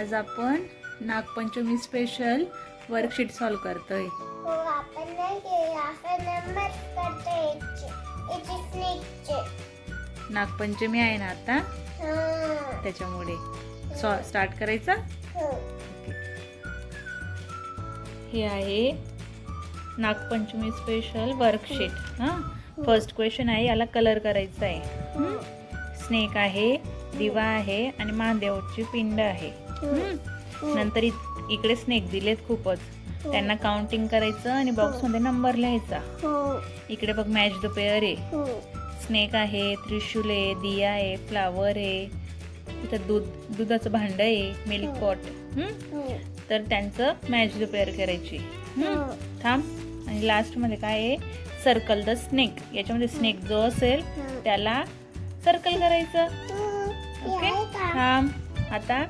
आज आपण Nagpanchami special worksheet solve करतोय. हो आपण नाही केले, आपण नंबर करतोय याचे स्नेकचे. नागपंचमी आहे ना आता, हां त्याच्यामुळे स्टार्ट करायचा. हो हे आहे Nagpanchami special worksheet. First question आहे, याला कलर करायचा आहे. स्नेक आहे, दिवा आहे आणि महादेवची पिंड आहे. नंतर इकडे स्नेक दिलेत खूपच, त्यांना काउंटिंग करायचं आणि बॉक्स मध्ये नंबर लिहायचा. इकडे बघ मॅच द पेअर आहे. स्नेक आहे, त्रिशूल आहे, दिया आहे, फ्लावर आहे, इथं दुधाचं भांड आहे, मिल्क पॉट. तर त्यांचं मॅच द पेअर करायची. थांब. आणि लास्ट मध्ये काय आहे, सर्कल द स्नेक. याच्यामध्ये स्नेक जो असेल त्याला सर्कल करायचं. ओके थांब. आता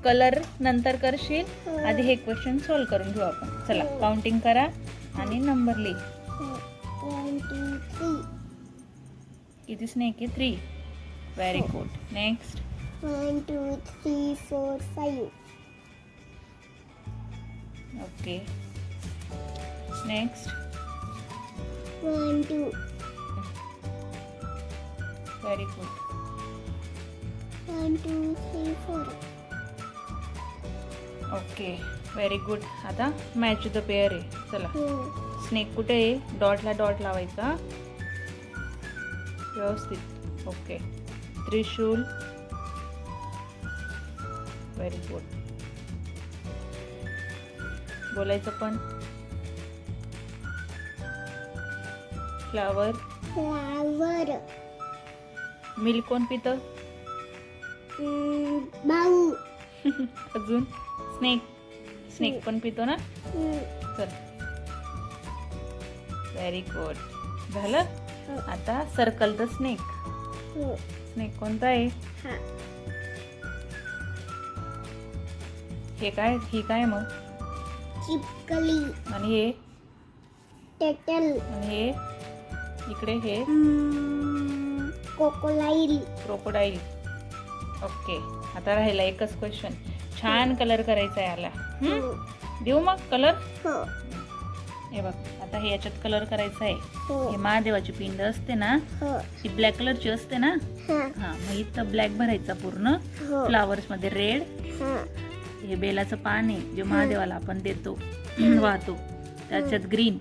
कलर नंतर करशील, आधी हे क्वेश्चन सॉल्व करून घेऊ आपण. चला काउंटिंग करा आणि नंबर लिह. 1 2 3. किती स्नेक आहे? 3. Very good. Next. 1 2 3 4 5. Okay next. 1 2. Very good. 1 2 3 4. Okay very good. आता मॅच द पेअर आहे. चला स्नेक कुठे आहे? डॉटला डॉट लावायचा व्यवस्थित. ओके त्रिशूल. Very good. बोलायचं पण. फ्लावर. फ्लावर. मिल्क कोण पितं? बाऊ. अजून स्नेक. स्नेक पण पितो ना. चल व्हेरी गुड. झालं. आता सर्कल द स्नेक. स्नेक कोणता आहे? हे काय? ही काय मग? चिपकली. आणि हे? टर्टल. आणि हे इकडे हे? क्रोकोडाईल. क्रोकोडाईल. ओके आता राहिला एकच क्वेश्चन. छान कलर करायचा आहे याला. देऊ मग कलर? हे बघ आता हे याच्यात कलर करायचा आहे. हे महादेवाची पिंड असते ना, ती ब्लॅक कलरची असते ना. हा मग इथं ब्लॅक भरायचा पूर्ण. फ्लावर्स मध्ये रेड. हे बेलाचं पान आहे जे महादेवाला आपण देतो, वाहतो, त्याच्यात ग्रीन.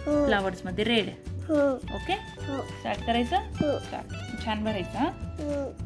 फ्लावर्स मध्ये रेड. ओके स्टार्ट करायचं. स्टार्ट. छान भरायचं.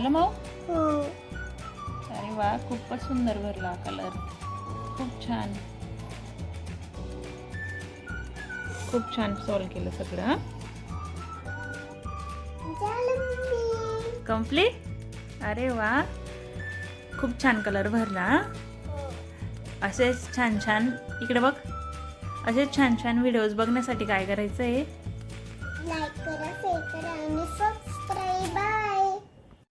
झालं मग? हो. अरे वा, खूपच सुंदर भरला कलर. खूप छान. खूप छान सॉल्व केलं सगळं. हा झालं मम्मी. कम्प्लीट. अरे वा, खूप छान कलर भरला. हा? हो. असेच छान छान, इकडे बघ, असेच छान छान व्हिडिओज बघण्यासाठी काय करायचं आहे? लाईक करा, शेअर करा आणि